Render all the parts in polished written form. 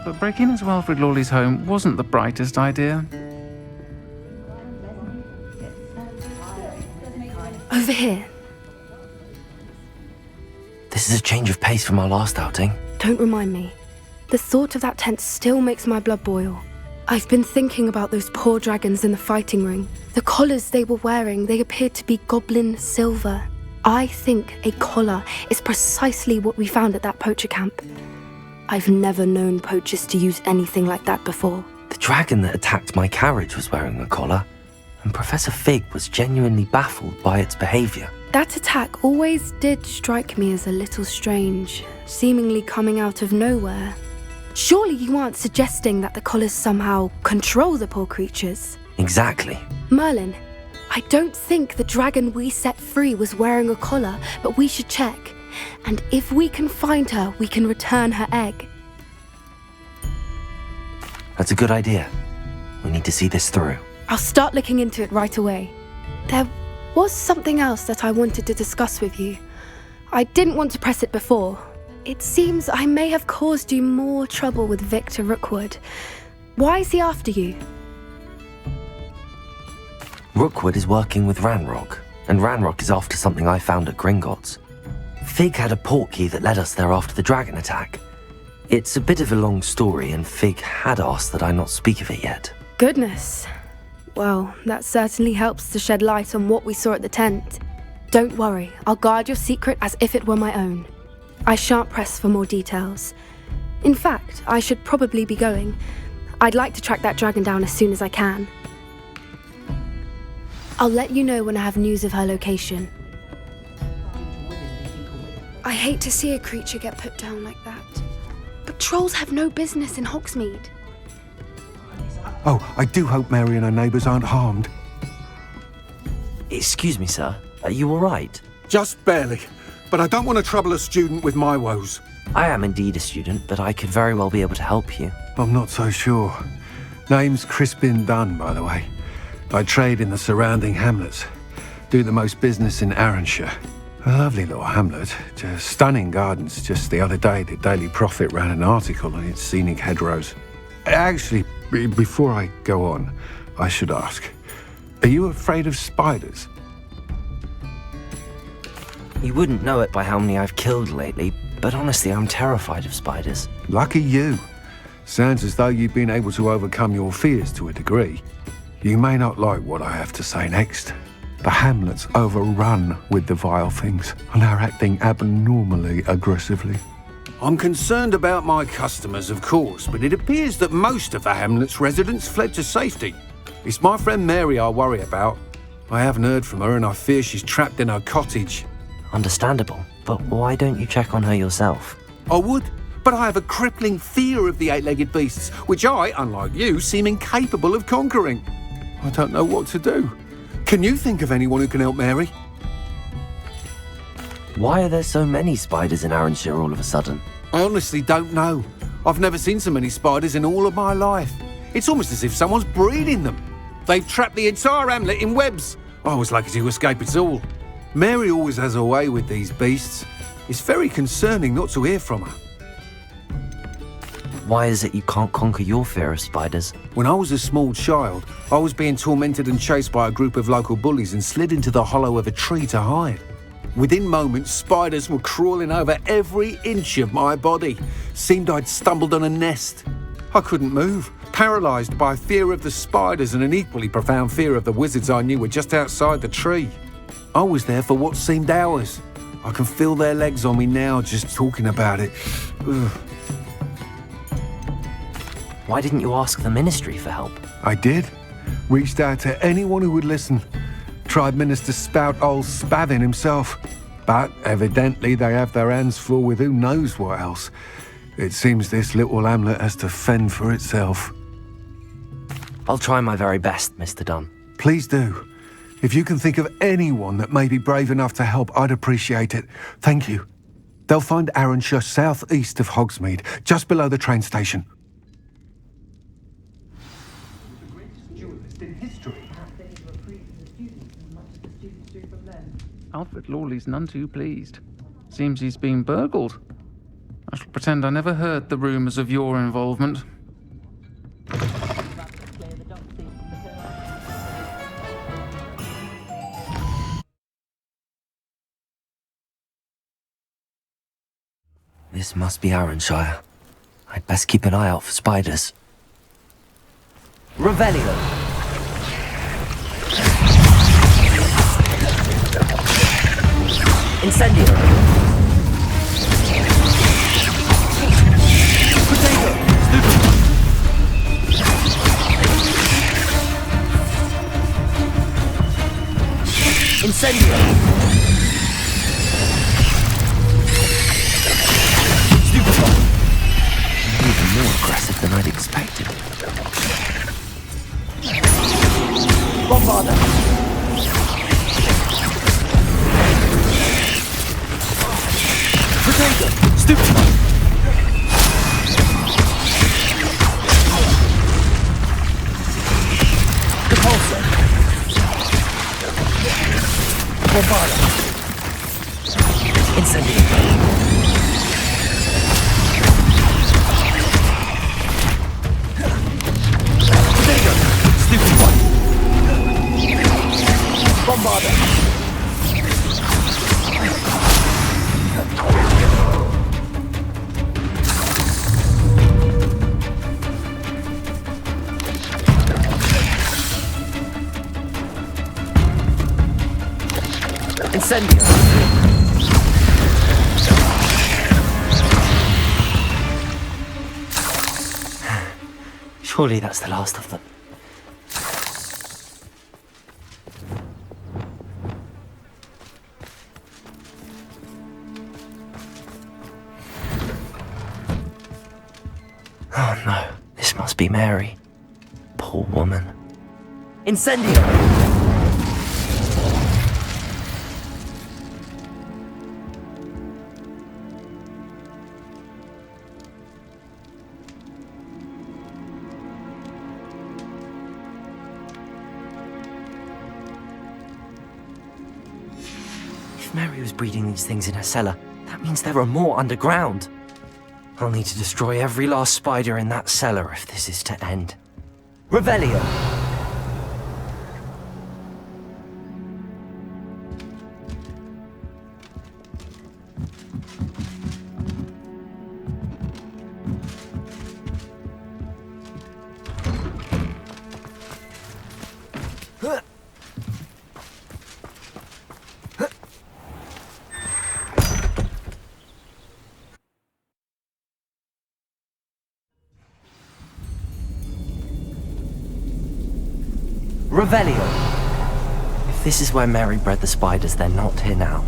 but breaking into Alfred Lawley's home wasn't the brightest idea. Over here. This is a change of pace from our last outing. Don't remind me. The thought of that tent still makes my blood boil. I've been thinking about those poor dragons in the fighting ring. The collars they were wearing, they appeared to be goblin silver. I think a collar is precisely what we found at that poacher camp. I've never known poachers to use anything like that before. The dragon that attacked my carriage was wearing a collar, and Professor Fig was genuinely baffled by its behaviour. That attack always did strike me as a little strange, seemingly coming out of nowhere. Surely you aren't suggesting that the collars somehow control the poor creatures? Exactly. Merlin, I don't think the dragon we set free was wearing a collar, but we should check. And if we can find her, we can return her egg. That's a good idea. We need to see this through. I'll start looking into it right away. There was something else that I wanted to discuss with you. I didn't want to press it before. It seems I may have caused you more trouble with Victor Rookwood. Why is he after you? Rookwood is working with Ranrock, and Ranrock is after something I found at Gringotts. Fig had a portkey that led us there after the dragon attack. It's a bit of a long story, and Fig had asked that I not speak of it yet. Goodness. Well, that certainly helps to shed light on what we saw at the tent. Don't worry, I'll guard your secret as if it were my own. I shan't press for more details. In fact, I should probably be going. I'd like to track that dragon down as soon as I can. I'll let you know when I have news of her location. I hate to see a creature get put down like that. But trolls have no business in Hogsmeade. Oh, I do hope Mary and her neighbours aren't harmed. Excuse me, sir. Are you all right? Just barely. But I don't want to trouble a student with my woes. I am indeed a student, but I could very well be able to help you. I'm not so sure. Name's Crispin Dunn, by the way. I trade in the surrounding hamlets. Do the most business in Arranshire. A lovely little hamlet. Just stunning gardens. Just the other day, the Daily Prophet ran an article on its scenic hedgerows. Actually, before I go on, I should ask, are you afraid of spiders? You wouldn't know it by how many I've killed lately, but honestly, I'm terrified of spiders. Lucky you. Sounds as though you've been able to overcome your fears to a degree. You may not like what I have to say next. The hamlet's overrun with the vile things, and are acting abnormally aggressively. I'm concerned about my customers, of course, but it appears that most of the hamlet's residents fled to safety. It's my friend Mary I worry about. I haven't heard from her, and I fear she's trapped in her cottage. Understandable, but why don't you check on her yourself? I would, but I have a crippling fear of the eight-legged beasts, which I, unlike you, seem incapable of conquering. I don't know what to do. Can you think of anyone who can help Mary? Why are there so many spiders in Arranshire all of a sudden? I honestly don't know. I've never seen so many spiders in all of my life. It's almost as if someone's breeding them. They've trapped the entire hamlet in webs. I was lucky to escape it all. Mary always has a way with these beasts. It's very concerning not to hear from her. Why is it you can't conquer your fear of spiders? When I was a small child, I was being tormented and chased by a group of local bullies and slid into the hollow of a tree to hide. Within moments, spiders were crawling over every inch of my body. Seemed I'd stumbled on a nest. I couldn't move, paralysed by fear of the spiders and an equally profound fear of the wizards I knew were just outside the tree. I was there for what seemed hours. I can feel their legs on me now just talking about it. Ugh. Why didn't you ask the ministry for help? I did. Reached out to anyone who would listen. Tried Minister Spout old Spavin himself. But evidently they have their hands full with who knows what else. It seems this little hamlet has to fend for itself. I'll try my very best, Mr. Dunn. Please do. If you can think of anyone that may be brave enough to help, I'd appreciate it. Thank you. They'll find Arranshire southeast of Hogsmeade, just below the train station. Alfred Lawley's none too pleased. Seems he's been burgled. I shall pretend I never heard the rumours of your involvement. This must be Arranshire. I'd best keep an eye out for spiders. Revelio! Incendio! Potato! Incendio! Even more aggressive than I'd expected. Bombarda! Potato! Stupefy! Repulsor! Bombarda! Incendio! Bombarda! Incendio! Surely that's the last of them. Oh no, this must be Mary. Poor woman. Incendio! If Mary was breeding these things in her cellar, that means there are more underground. I'll need to destroy every last spider in that cellar if this is to end. Revelio! Revelio! If this is where Mary bred the spiders, they're not here now.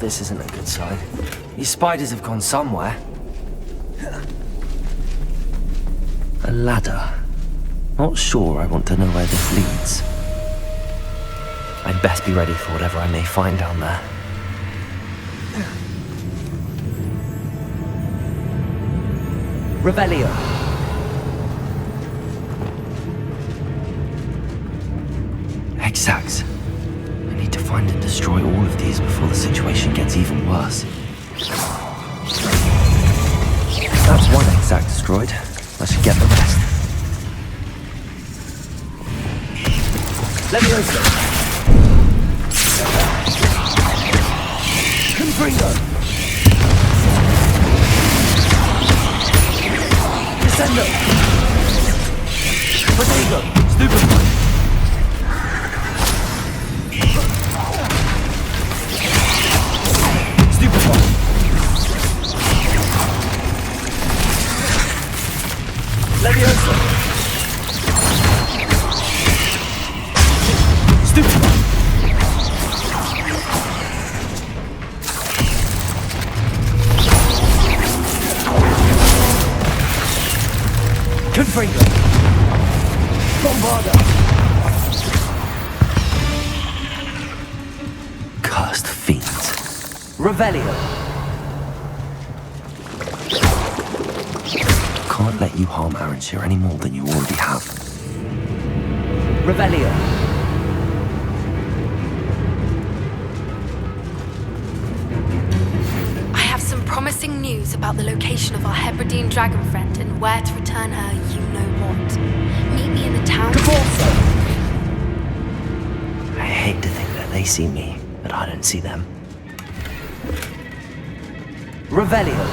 This isn't a good sign. These spiders have gone somewhere. A ladder. Not sure I want to know where this leads. I'd best be ready for whatever I may find down there. Revelio. Exact. I need to find and destroy all of these before the situation gets even worse. That's one exact destroyed. I should get the rest. Levioso! Confringo! Descendo! Potato! Stupefy! Levioso! Stupefy! Confringo! Bombarder! Cursed fiends. Revelio! Can't let you harm Aranshire any more than you already have. Revelio! I have some promising news about the location of our Hebridean dragon friend and where to return her you-know-what. Meet me in the town... I hate to think that they see me, but I don't see them. Revelio!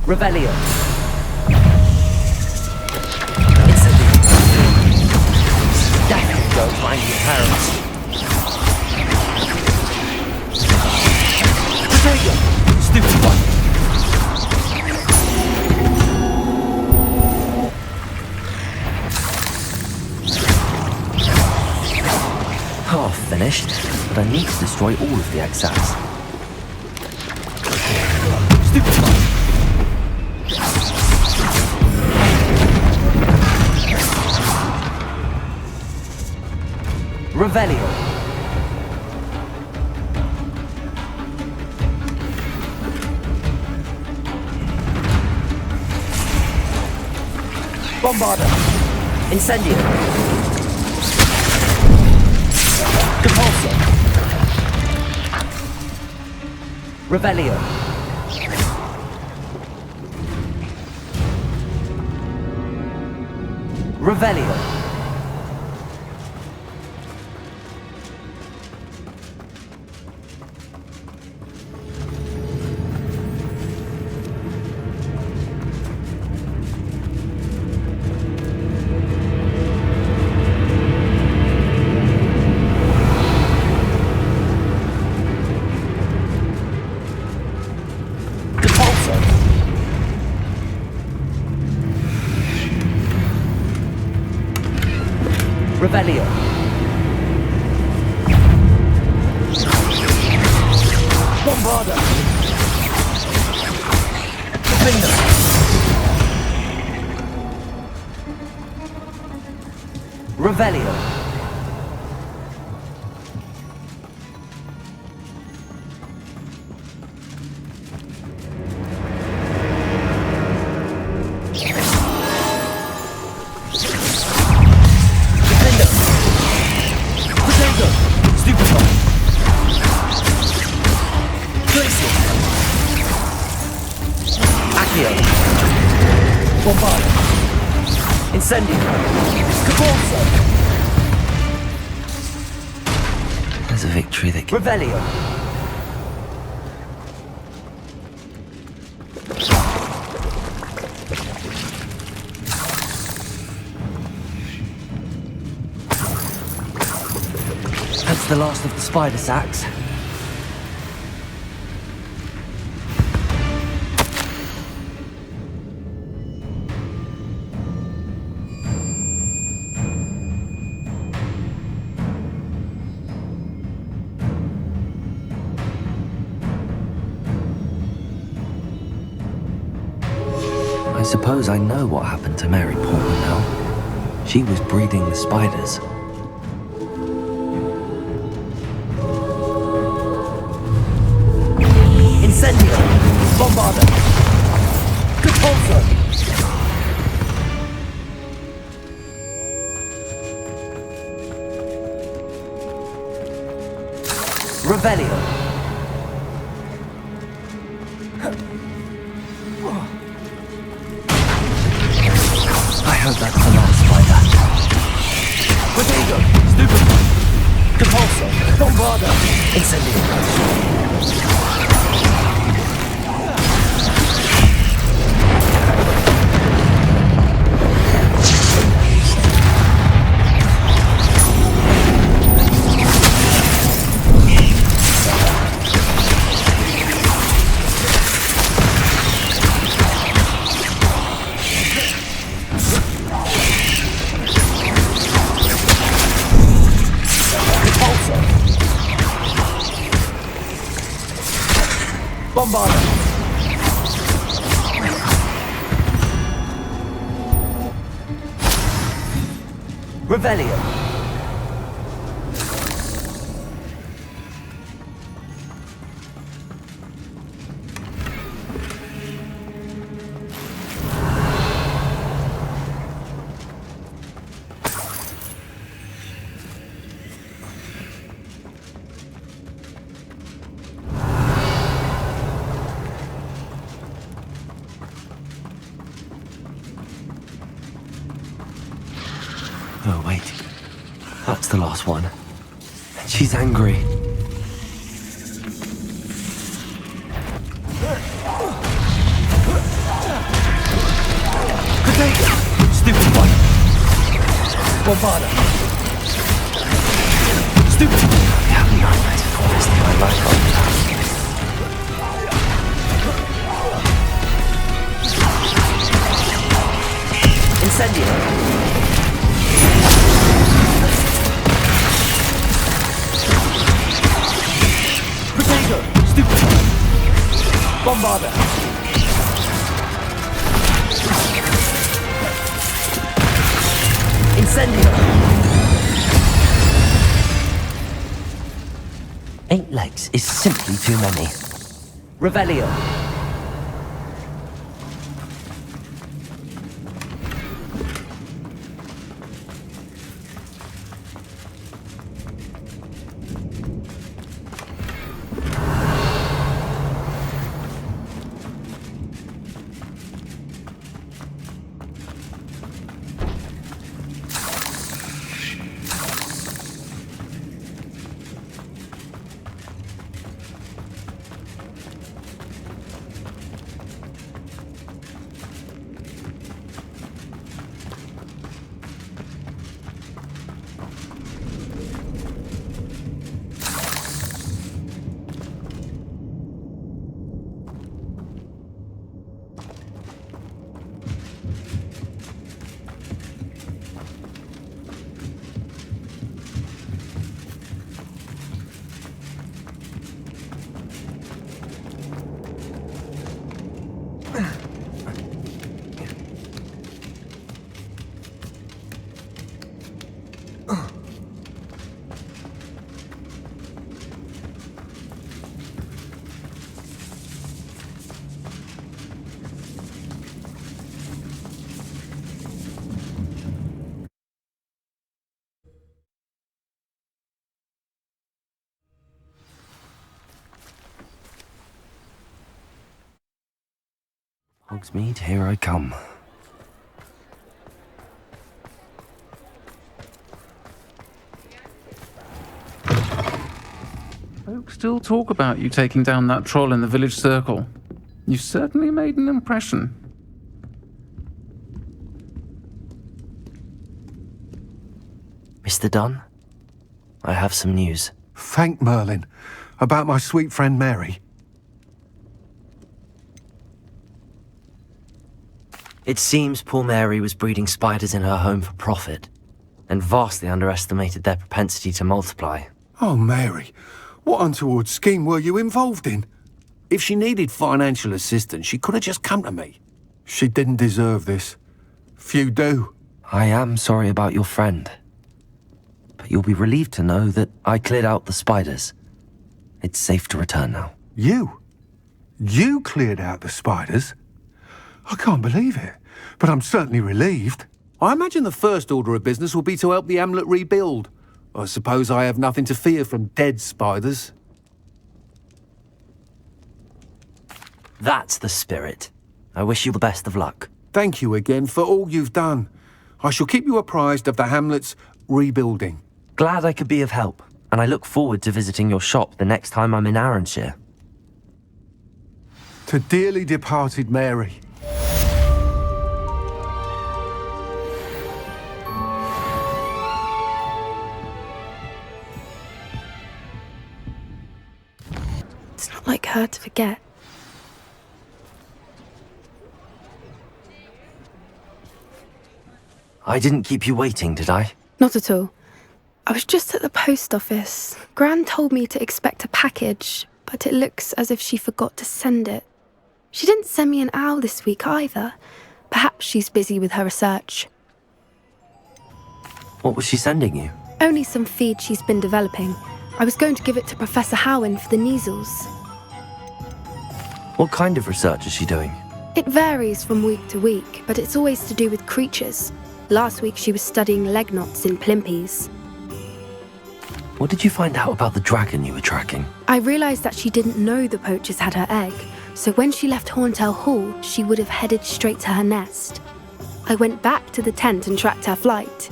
Revelio! Death can go find your parents. Potato! Stupid one! Half finished, but I need to destroy all of the exats. Stupid one! Revelio! Bombarder! Incendio! Compulsor! Revelio! Revelio! Revelio! Bombarder! Defender! Revelio! Bombarder! Incendio! Caborso! There's a victory that can... Revelio! That's the last of the spider sacks. I suppose I know what happened to Mary Portman now. She was breeding the spiders. Incendio! Bombarder! Compulsor! Revelio! I hope that's the last spider. Potato! Stupid! Compulsor! Bombarder! Incendio! Bombarder! Revelio! Oh, wait. That's the last one. And she's angry. Potato! Stupid one! Bombarder! Stupid! I have nightmares before this thing I like on that. Incendio! Stupid! Bombarder! Incendio! 8 legs is simply too many. Revelio! Hogsmeade, here I come. Folk still talk about you taking down that troll in the village circle. You certainly made an impression. Mr. Dunn, I have some news. Thank Merlin. About my sweet friend Mary. It seems poor Mary was breeding spiders in her home for profit, and vastly underestimated their propensity to multiply. Oh, Mary, what untoward scheme were you involved in? If she needed financial assistance, she could have just come to me. She didn't deserve this. Few do. I am sorry about your friend, but you'll be relieved to know that I cleared out the spiders. It's safe to return now. You? You cleared out the spiders? I can't believe it, but I'm certainly relieved. I imagine the first order of business will be to help the amulet rebuild. I suppose I have nothing to fear from dead spiders. That's the spirit. I wish you the best of luck. Thank you again for all you've done. I shall keep you apprised of the hamlet's rebuilding. Glad I could be of help, and I look forward to visiting your shop the next time I'm in Arranshire. To dearly departed Mary. It's not like her to forget. I didn't keep you waiting, did I? Not at all. I was just at the post office. Gran told me to expect a package, but it looks as if she forgot to send it. She didn't send me an owl this week either. Perhaps she's busy with her research. What was she sending you? Only some feed she's been developing. I was going to give it to Professor Howin for the measles. What kind of research is she doing? It varies from week to week, but it's always to do with creatures. Last week she was studying leg knots in plimpies. What did you find out about the dragon you were tracking? I realised that she didn't know the poachers had her egg, so when she left Horntail Hall, she would have headed straight to her nest. I went back to the tent and tracked her flight.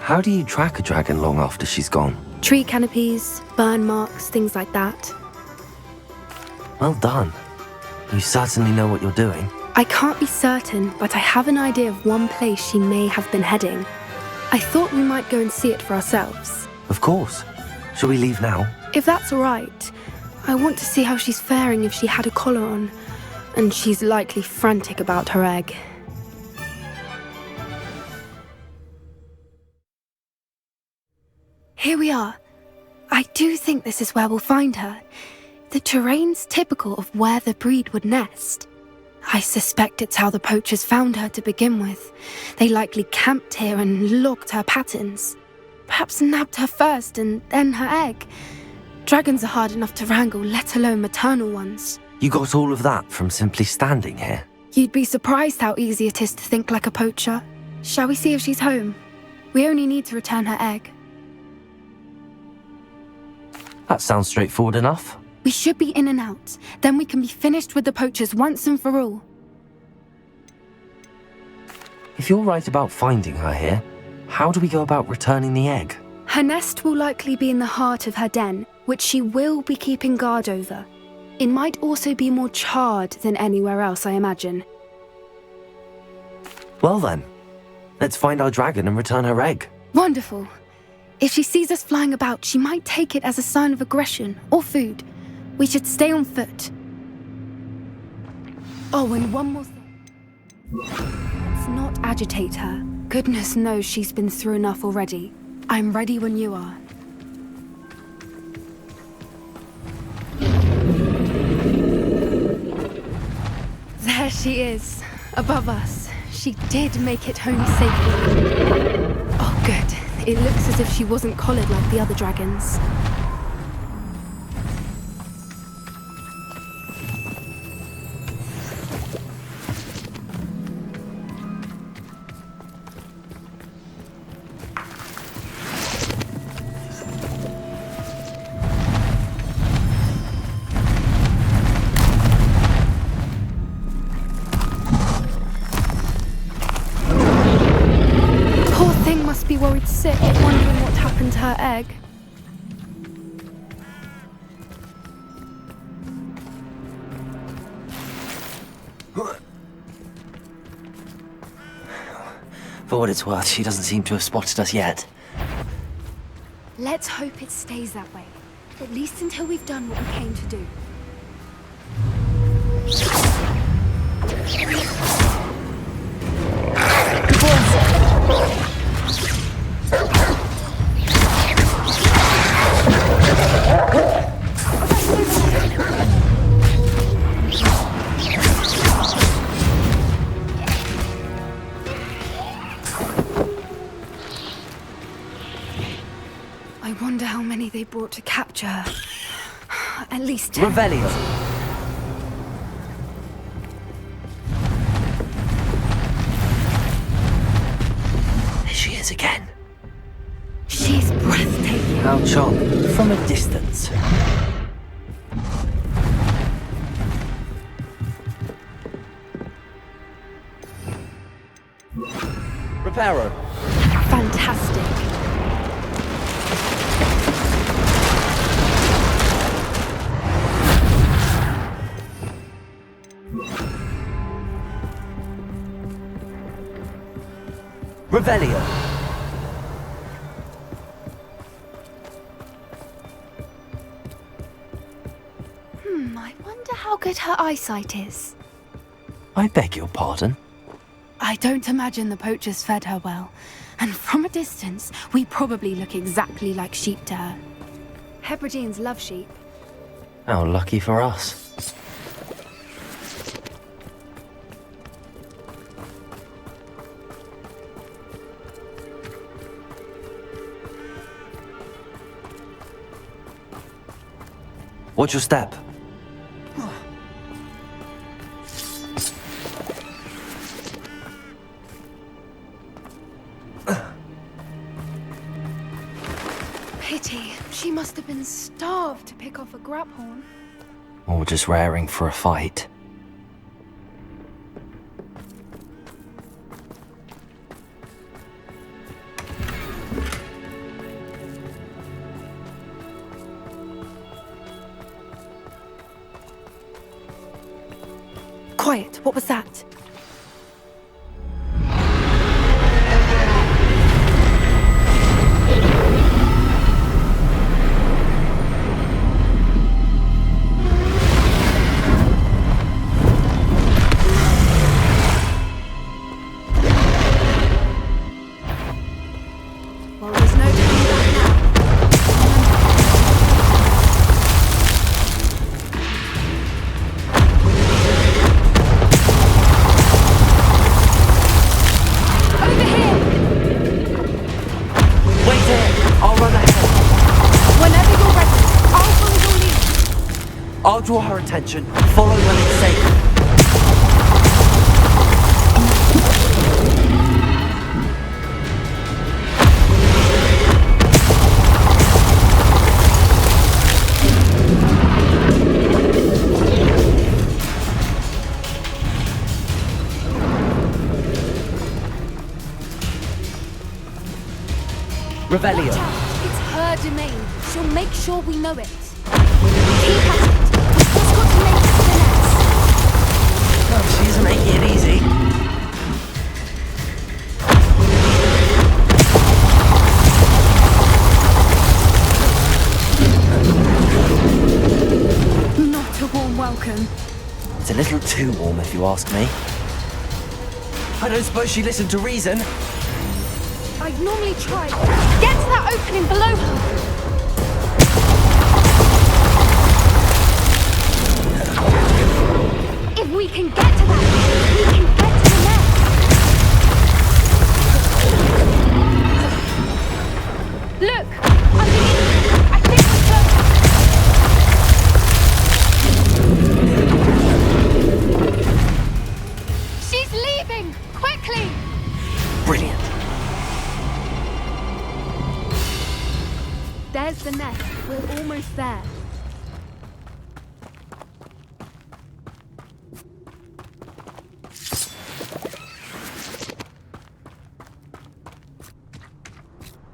How do you track a dragon long after she's gone? Tree canopies, burn marks, things like that. Well done. You certainly know what you're doing. I can't be certain, but I have an idea of one place she may have been heading. I thought we might go and see it for ourselves. Of course. Shall we leave now? If that's all right. I want to see how she's faring if she had a collar on. And she's likely frantic about her egg. Here we are. I do think this is where we'll find her. The terrain's typical of where the breed would nest. I suspect it's how the poachers found her to begin with. They likely camped here and logged her patterns. Perhaps nabbed her first and then her egg. Dragons are hard enough to wrangle, let alone maternal ones. You got all of that from simply standing here? You'd be surprised how easy it is to think like a poacher. Shall we see if she's home? We only need to return her egg. That sounds straightforward enough. We should be in and out. Then we can be finished with the poachers once and for all. If you're right about finding her here, how do we go about returning the egg? Her nest will likely be in the heart of her den, which she will be keeping guard over. It might also be more charred than anywhere else, I imagine. Well then, let's find our dragon and return her egg. Wonderful. If she sees us flying about, she might take it as a sign of aggression or food. We should stay on foot. Oh, and one more thing. Let's not agitate her. Goodness knows she's been through enough already. I'm ready when you are. There she is, above us. She did make it home safely. Oh, good. It looks as if she wasn't collared like the other dragons. Be worried sick, wondering what happened to her egg. For what it's worth, she doesn't seem to have spotted us yet. Let's hope it stays that way. At least until we've done what we came to do. I wonder how many they brought to capture her. At least 10. Revelio. There she is again. She's breathtaking. How charming. From a distance. Reparo. Fantastic. Revelio. I wonder how good her eyesight is. I beg your pardon? I don't imagine the poachers fed her well, and from a distance, we probably look exactly like sheep to her. Hebrideans love sheep. How lucky for us. Watch your step. Pity. She must have been starved to pick off a graphorn. Or just raring for a fight. Quiet, what was that? Well, there's no turning back now. Over here! Wait here! I'll run ahead. Whenever you're ready, I'll follow your lead. I'll draw her attention. Follow when it's safe. Revelio. Watch out. It's her domain. She'll make sure we know it. Keep at it. We've just got to make it to the nest. Oh, she isn't making it easy. Not a warm welcome. It's a little too warm, if you ask me. I don't suppose she listened to reason. I'd normally try. Get to that opening below her. If we can get to that, we can get to the nest. Look, underneath. I think we're close. She's leaving! Quickly! Brilliant. There's the nest. We're almost there.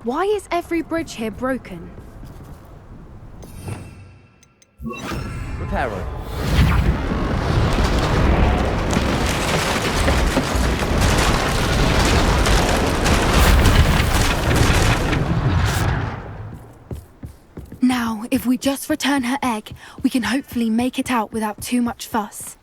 Why is every bridge here broken? Repair room. Now, if we just return her egg, we can hopefully make it out without too much fuss.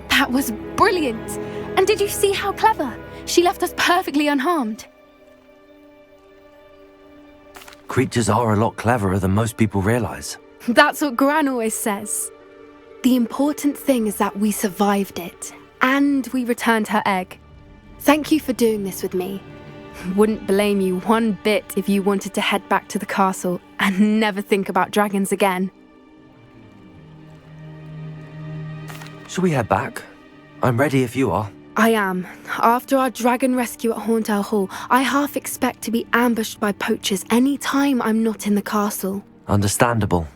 That was brilliant! And did you see how clever? She left us perfectly unharmed. Creatures are a lot cleverer than most people realize. That's what Gran always says. The important thing is that we survived it, and we returned her egg. Thank you for doing this with me. Wouldn't blame you one bit if you wanted to head back to the castle and never think about dragons again. Shall we head back? I'm ready if you are. I am. After our dragon rescue at Hauntel Hall, I half expect to be ambushed by poachers any time I'm not in the castle. Understandable.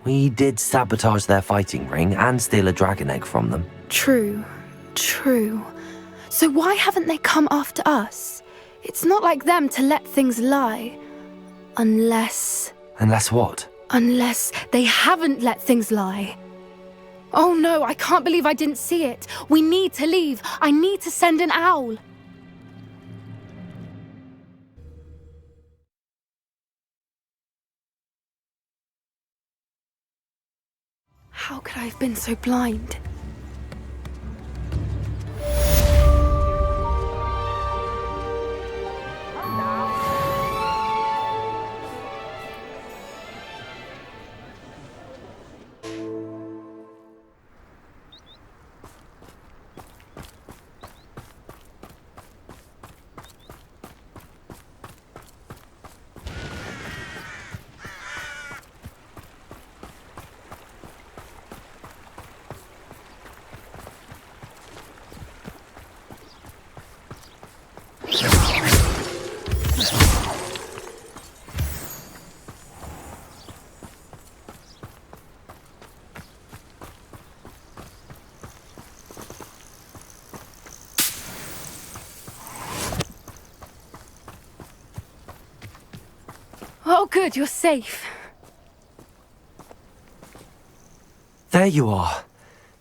We did sabotage their fighting ring and steal a dragon egg from them. True. So why haven't they come after us? It's not like them to let things lie. Unless what? Unless they haven't let things lie. Oh no, I can't believe I didn't see it. We need to leave. I need to send an owl. How could I have been so blind? Oh, good, you're safe. There you are.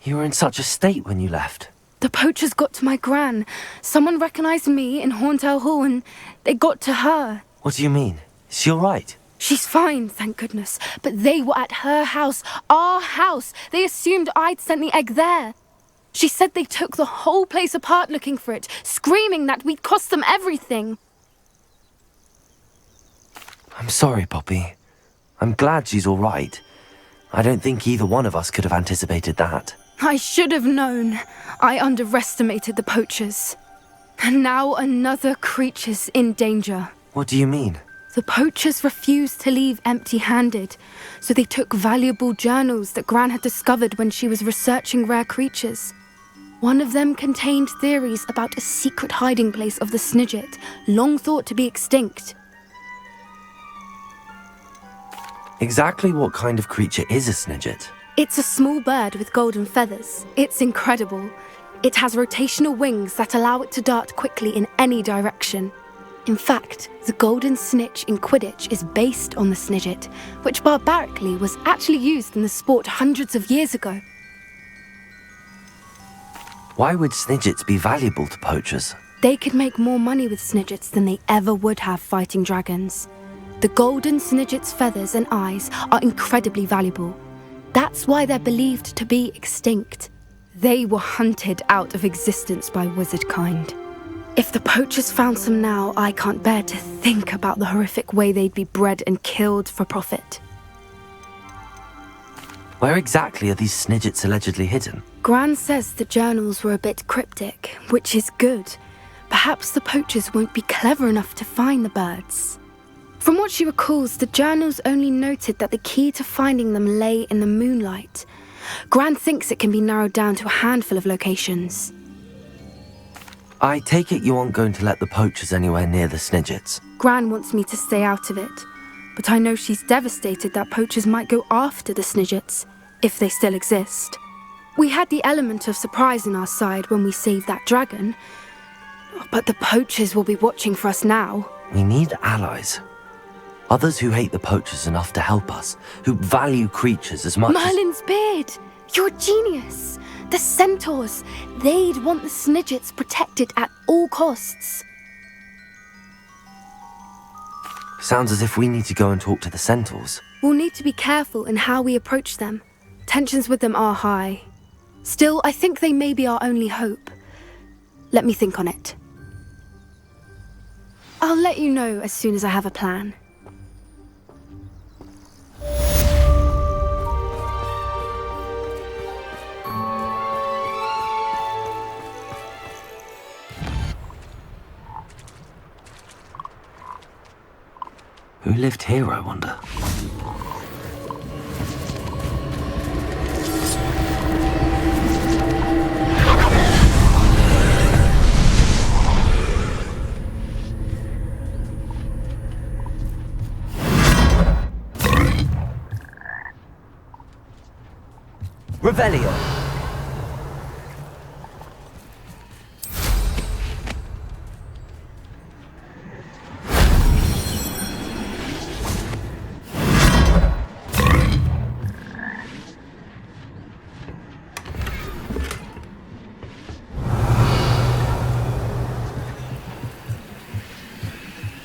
You were in such a state when you left. The poachers got to my gran. Someone recognized me in Hauntel Hall and they got to her. What do you mean? Is she all right? She's fine, thank goodness. But they were at her house, our house. They assumed I'd sent the egg there. She said they took the whole place apart looking for it, screaming that we'd cost them everything. I'm sorry, Poppy. I'm glad she's all right. I don't think either one of us could have anticipated that. I should have known. I underestimated the poachers. And now another creature's in danger. What do you mean? The poachers refused to leave empty-handed, so they took valuable journals that Gran had discovered when she was researching rare creatures. One of them contained theories about a secret hiding place of the Snidget, long thought to be extinct. Exactly what kind of creature is a Snidget? It's a small bird with golden feathers. It's incredible. It has rotational wings that allow it to dart quickly in any direction. In fact, the golden snitch in Quidditch is based on the Snidget, which barbarically was actually used in the sport hundreds of years ago. Why would Snidgets be valuable to poachers? They could make more money with Snidgets than they ever would have fighting dragons. The golden Snidget's feathers and eyes are incredibly valuable. That's why they're believed to be extinct. They were hunted out of existence by wizard kind. If the poachers found some now, I can't bear to think about the horrific way they'd be bred and killed for profit. Where exactly are these Snidgets allegedly hidden? Gran says the journals were a bit cryptic, which is good. Perhaps the poachers won't be clever enough to find the birds. From what she recalls, the journals only noted that the key to finding them lay in the moonlight. Gran thinks it can be narrowed down to a handful of locations. I take it you aren't going to let the poachers anywhere near the Snidgets. Gran wants me to stay out of it, but I know she's devastated that poachers might go after the Snidgets, if they still exist. We had the element of surprise on our side when we saved that dragon, but the poachers will be watching for us now. We need allies. Others who hate the poachers enough to help us, who value creatures as much Merlin's beard! You're a genius! The centaurs! They'd want the Snidgets protected at all costs. Sounds as if we need to go and talk to the centaurs. We'll need to be careful in how we approach them. Tensions with them are high. Still, I think they may be our only hope. Let me think on it. I'll let you know as soon as I have a plan. Who lived here, I wonder? Revelio!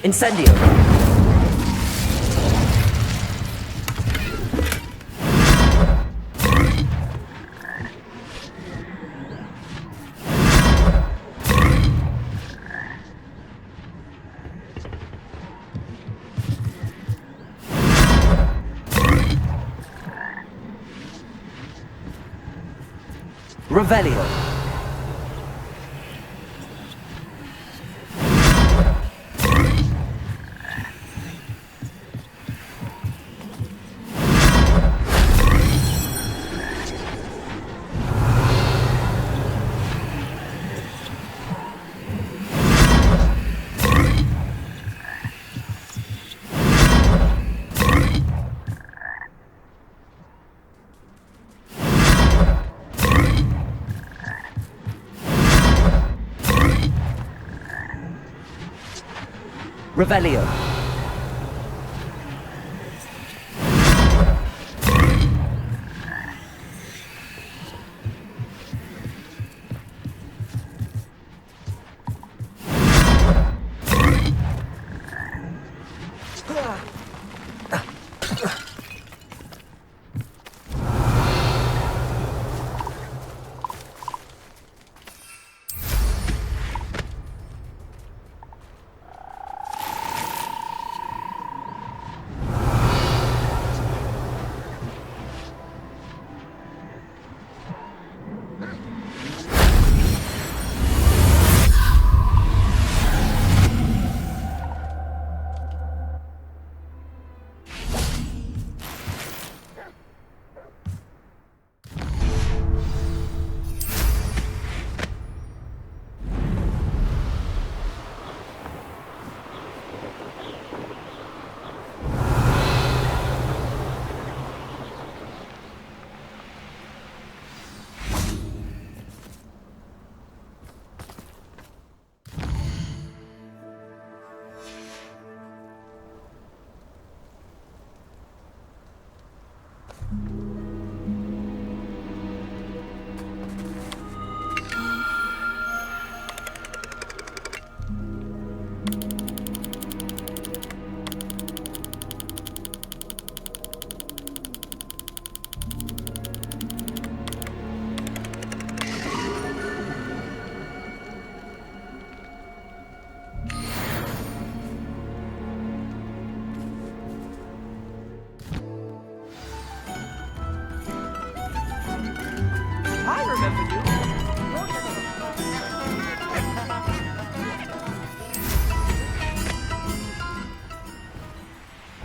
Incendio! Revelio! Revelio.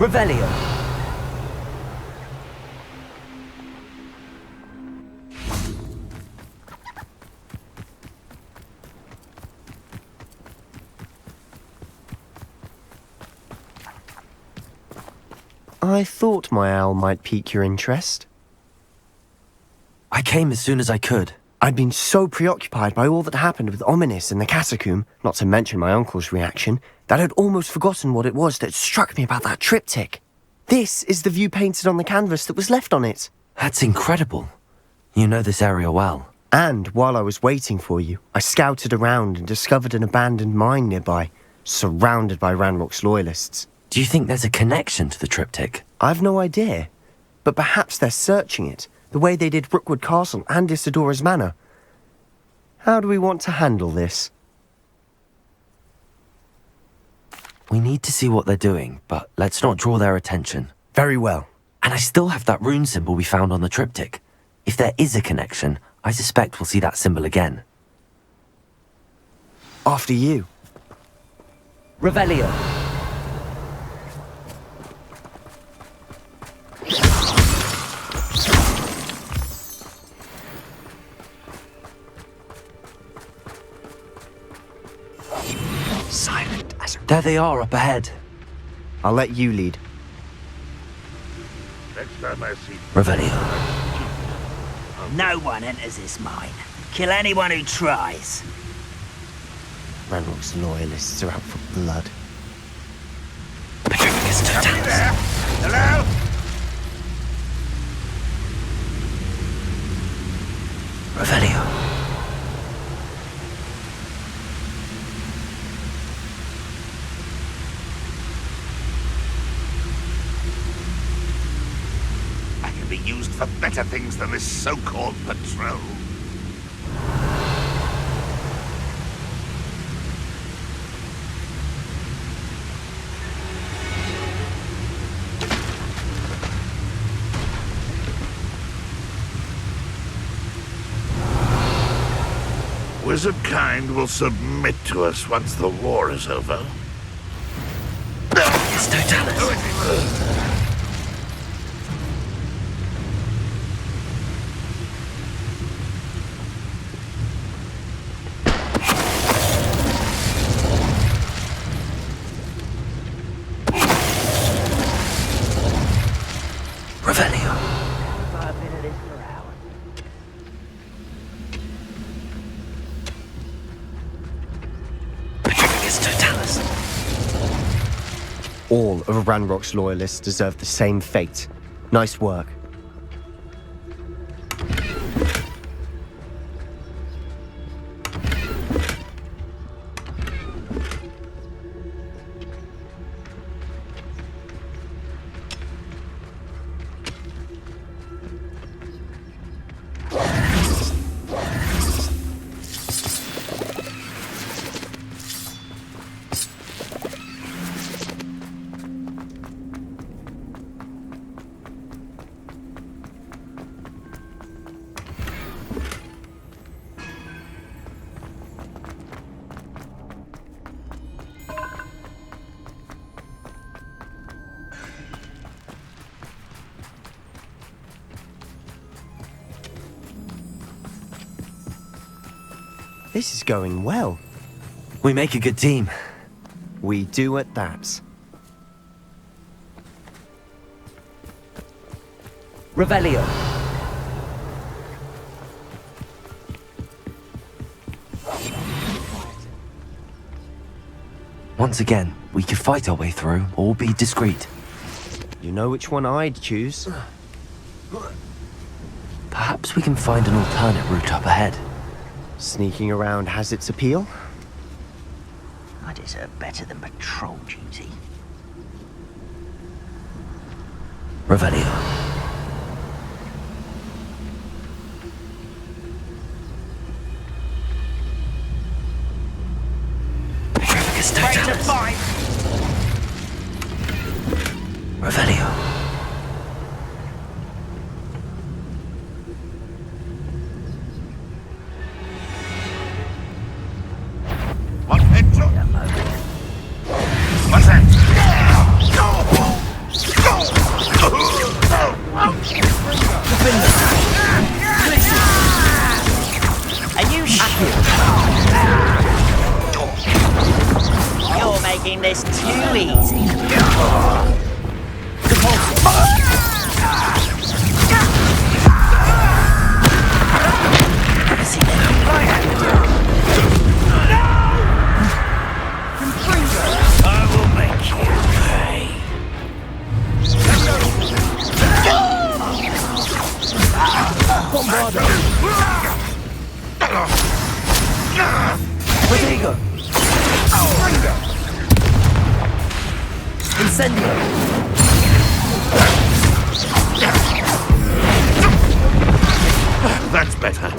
Revelio. I thought my owl might pique your interest. I came as soon as I could. I'd been so preoccupied by all that happened with Ominis in the catacomb, not to mention my uncle's reaction, that I'd almost forgotten what it was that struck me about that triptych. This is the view painted on the canvas that was left on it. That's incredible. You know this area well. And while I was waiting for you, I scouted around and discovered an abandoned mine nearby, surrounded by Ranrock's loyalists. Do you think there's a connection to the triptych? I've no idea, but perhaps they're searching it, the way they did Rookwood Castle and Isidora's Manor. How do we want to handle this? We need to see what they're doing, but let's not draw their attention. Very well. And I still have that rune symbol we found on the triptych. If there is a connection, I suspect we'll see that symbol again. After you. Revelio. There they are up ahead. I'll let you lead. Revelio. No one enters this mine. Kill anyone who tries. Ranrock's loyalists are out for blood. Petrificus totalis. Hello? Revelio. I can be used for better things than this so-called patrol. Wizard kind will submit to us once the war is over. It's totalis. Revelio. Petrificus totalis. All of Ranrock's loyalists deserve the same fate. Nice work. This is going well. We make a good team. We do at that. Revelio. Once again, we could fight our way through or be discreet. You know which one I'd choose. Perhaps we can find an alternate route up ahead. Sneaking around has its appeal. I deserve better than patrol duty. Revelio. Petrificus totalis. Revelio. What's that? Are you sure? You're making this too easy. I will make you pay. Protego. Incendio. That's better.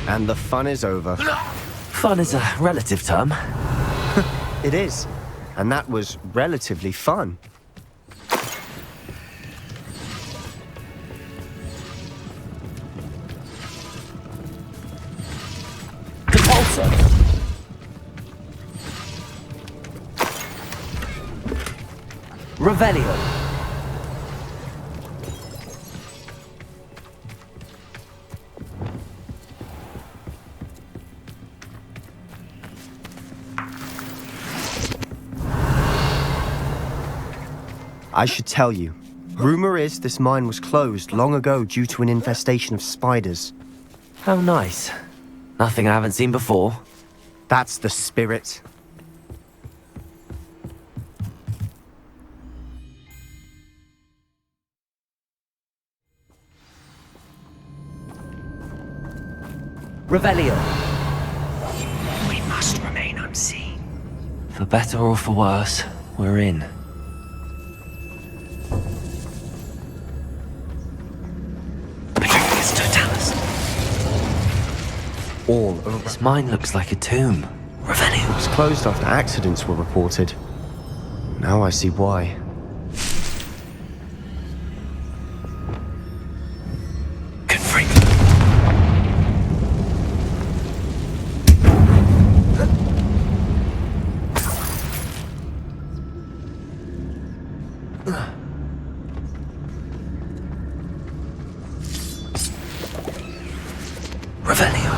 And the fun is over. Fun is a relative term. It is. And that was relatively fun. Revelio. I should tell you. Rumor is this mine was closed long ago due to an infestation of spiders. How nice. Nothing I haven't seen before. That's the spirit. Revelio. We must remain unseen. For better or for worse, we're in. All over. This mine looks like a tomb. Revelio. It was closed after accidents were reported. Now I see why. Confringo. Revelio.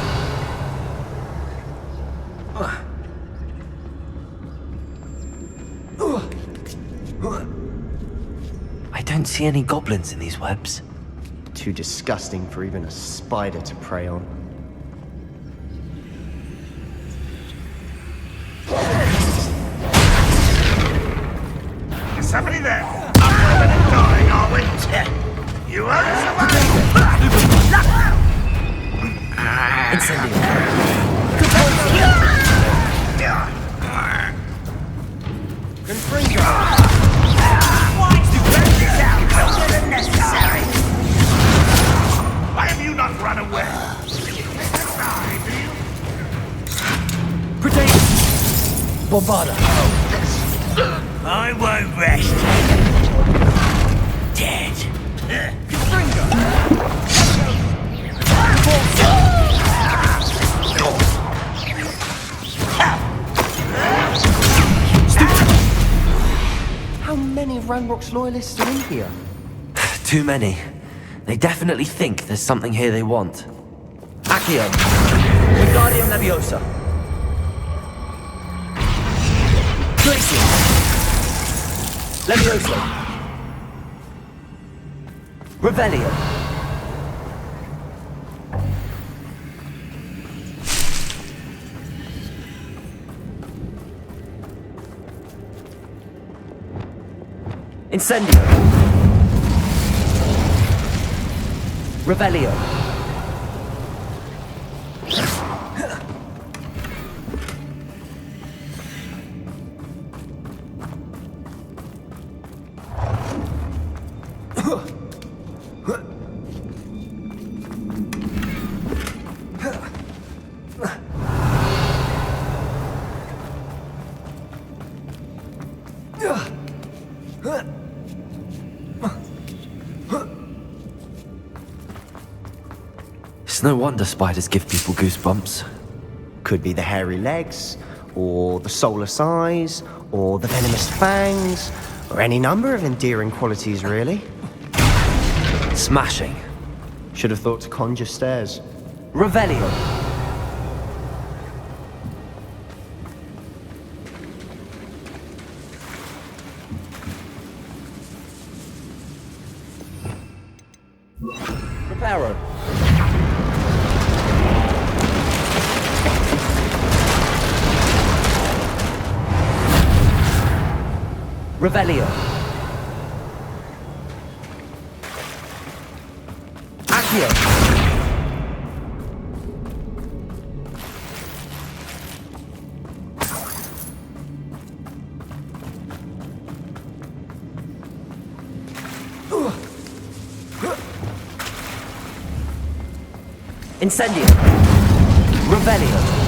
I don't see any goblins in these webs. Too disgusting for even a spider to prey on. Is somebody there? I'm living and dying, are we? You heard somebody? Incendio. Why have you not run away? Bombarda. I won't rest. Dead. How many of Ranrock's loyalists are in here? Too many. They definitely think there's something here they want. Accio. Wingardium Leviosa. Glacium. Leviosa. Revelio. Incendio. Revelio. It's no wonder spiders give people goosebumps. Could be the hairy legs, or the soulless eyes, or the venomous fangs, or any number of endearing qualities, really. Smashing. Should have thought to conjure stairs. Revelio. Reparo. Revelio. Accio. Incendio. Revelio.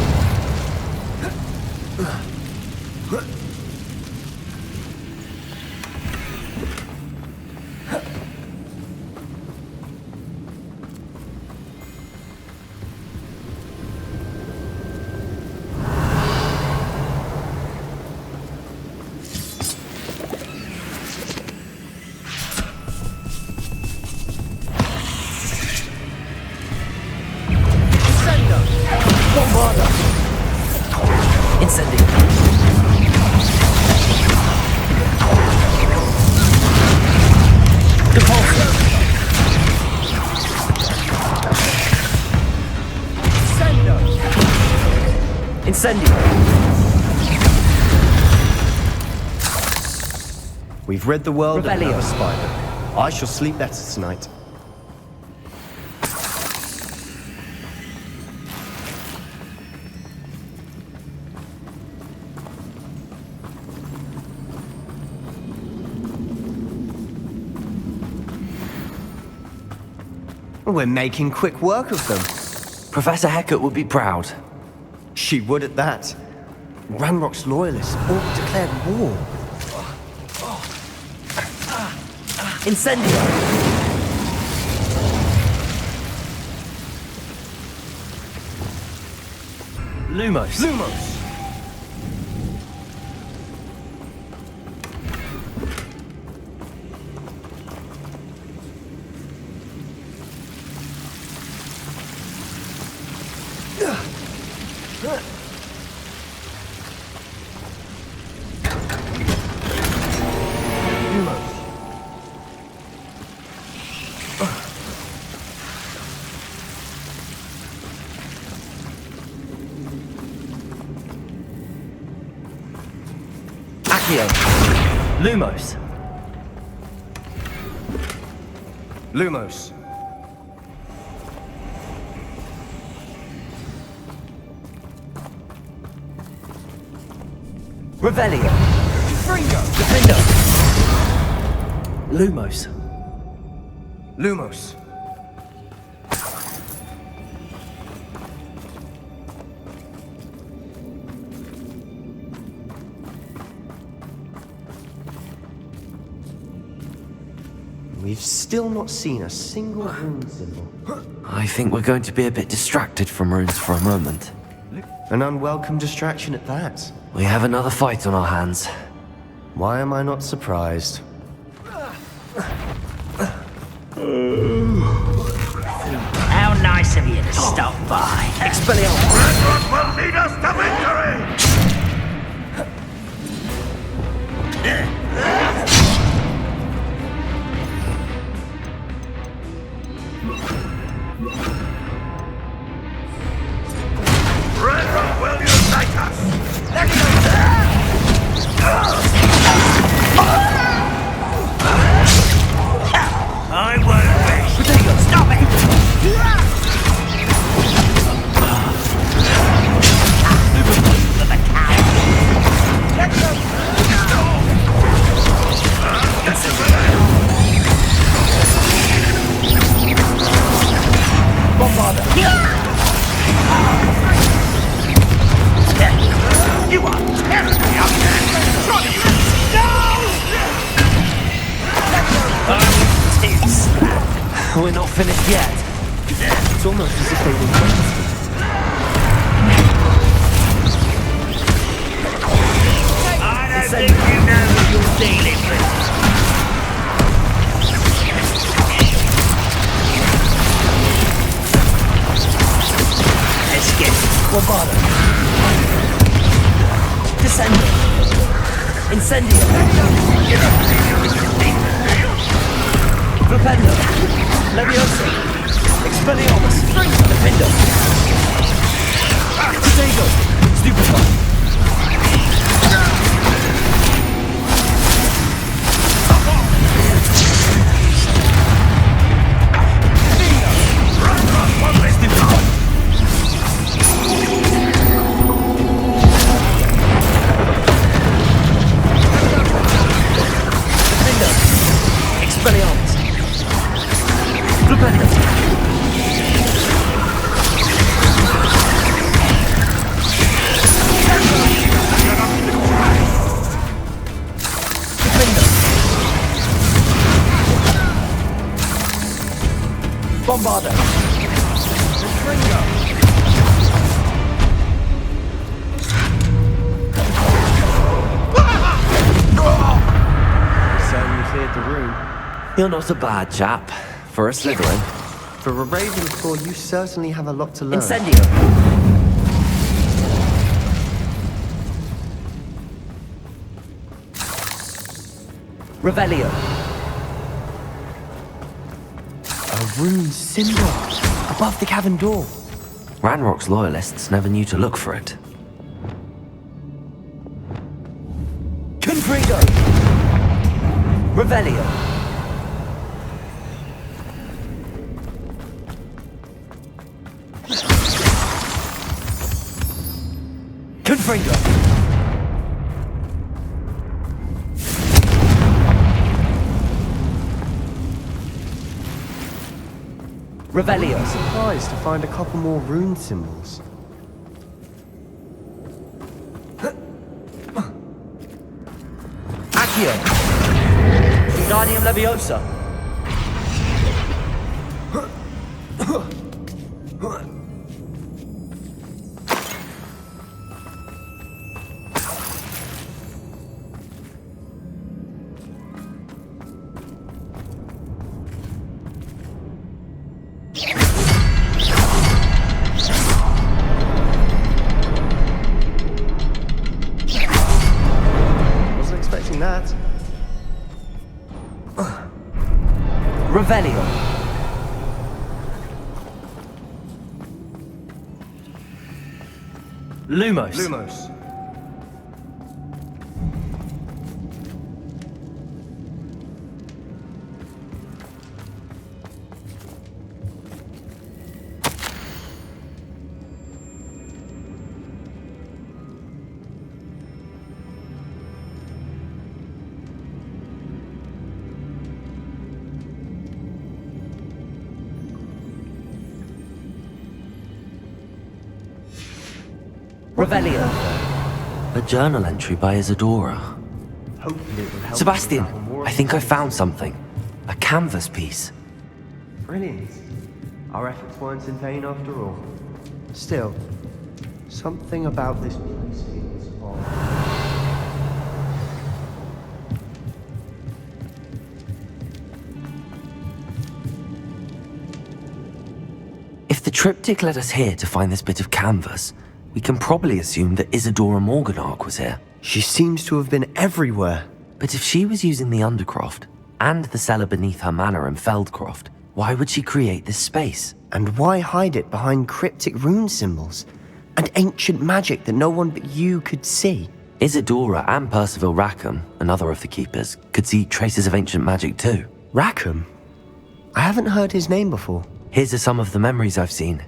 Bombarda. Incendio! We've rid the world of another spider. I shall sleep better tonight. We're making quick work of them. Professor Hecat would be proud. She would at that. Ranrock's loyalists all declared war. Incendio! Lumos! Lumos! Lumos. Lumos. Revelio. Fringo. Defendo. Lumos. Lumos. We've still not seen a single rune symbol. I think we're going to be a bit distracted from runes for a moment. An unwelcome distraction at that. We have another fight on our hands. Why am I not surprised? How nice of you to stop by. Expelliarmus! Ranrock will lead us to victory! Ranrock will unite us! I won't rest. Stop it! You are terribly outmatched! We're not finished yet. It's almost as if they were waiting. I don't think you know who you're dealing with. Let's get Bombardo. Descendo. Incendio. Propendo. Levioso. Expelliarmus. Defendo. Potato. Stupefy. Expelliarmus. Propendo. Bombardo. Ringo. Certainly cleared the room. You're not a bad chap. For a Slytherin. For a Ravenclaw, you certainly have a lot to learn. Incendio. Revelio. A rune symbol above the cavern door. Ranrock's loyalists never knew to look for it. Confringo! Revelio! Confringo! Revelio! Surprised to find a couple more rune symbols. Accio! Guardium Leviosa! Wasn't expecting that. Revelio! Lumos! Lumos. Revelio! A journal entry by Isadora. Hopefully it will help. Sebastian, us unravel more I think I found something. A canvas piece. Brilliant. Our efforts weren't in vain after all. Still, something about this place feels odd. If the triptych led us here to find this bit of canvas, we can probably assume that Isadora Morganach was here. She seems to have been everywhere. But if she was using the Undercroft, and the cellar beneath her manor in Feldcroft, why would she create this space? And why hide it behind cryptic rune symbols? And ancient magic that no one but you could see? Isadora and Percival Rackham, another of the keepers, could see traces of ancient magic too. Rackham? I haven't heard his name before. Here's are some of the memories I've seen.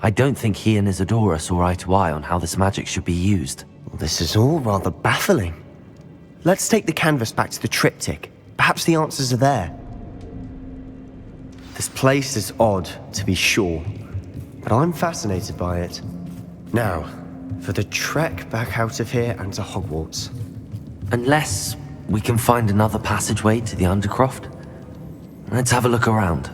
I don't think he and Isadora saw eye to eye on how this magic should be used. Well, this is all rather baffling. Let's take the canvas back to the triptych. Perhaps the answers are there. This place is odd, to be sure, but I'm fascinated by it. Now, for the trek back out of here and to Hogwarts. Unless we can find another passageway to the Undercroft. Let's have a look around.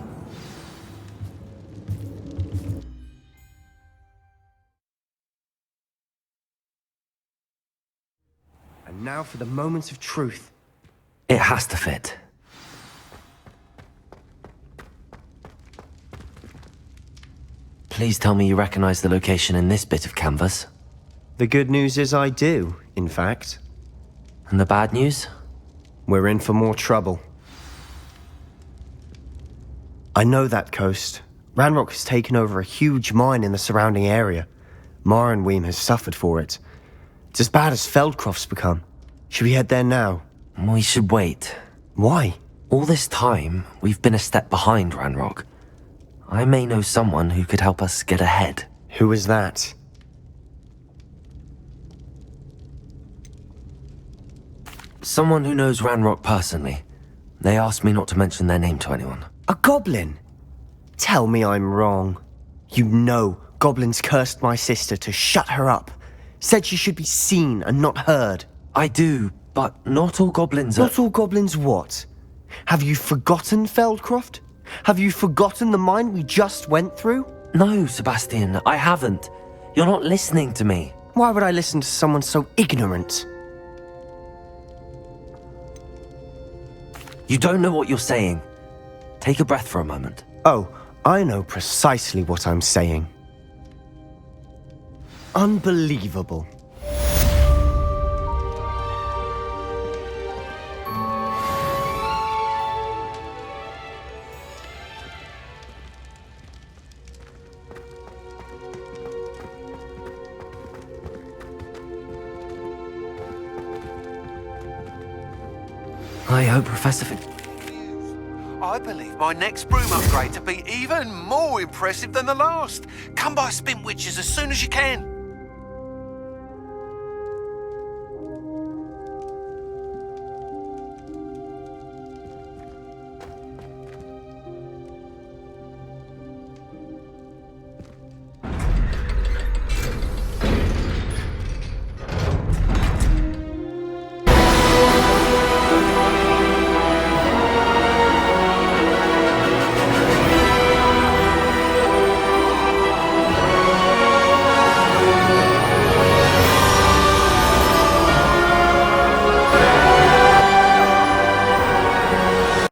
And now for the moments of truth. It has to fit. Please tell me you recognize the location in this bit of canvas. The good news is I do, in fact. And the bad news? We're in for more trouble. I know that coast. Ranrock has taken over a huge mine in the surrounding area. Marrenweem has suffered for it. It's as bad as Feldcroft's become. Should we head there now? We should wait. Why? All this time, we've been a step behind Ranrock. I may know someone who could help us get ahead. Who is that? Someone who knows Ranrock personally. They asked me not to mention their name to anyone. A goblin? Tell me I'm wrong. You know goblins cursed my sister to shut her up. Said she should be seen and not heard. I do, but not all goblins are... Not all goblins what? Have you forgotten Feldcroft? Have you forgotten the mine we just went through? No, Sebastian, I haven't. You're not listening to me. Why would I listen to someone so ignorant? You don't know what you're saying. Take a breath for a moment. Oh, I know precisely what I'm saying. Unbelievable. I hope Professor Fig... I believe my next broom upgrade to be even more impressive than the last. Come by Spintwitches as soon as you can.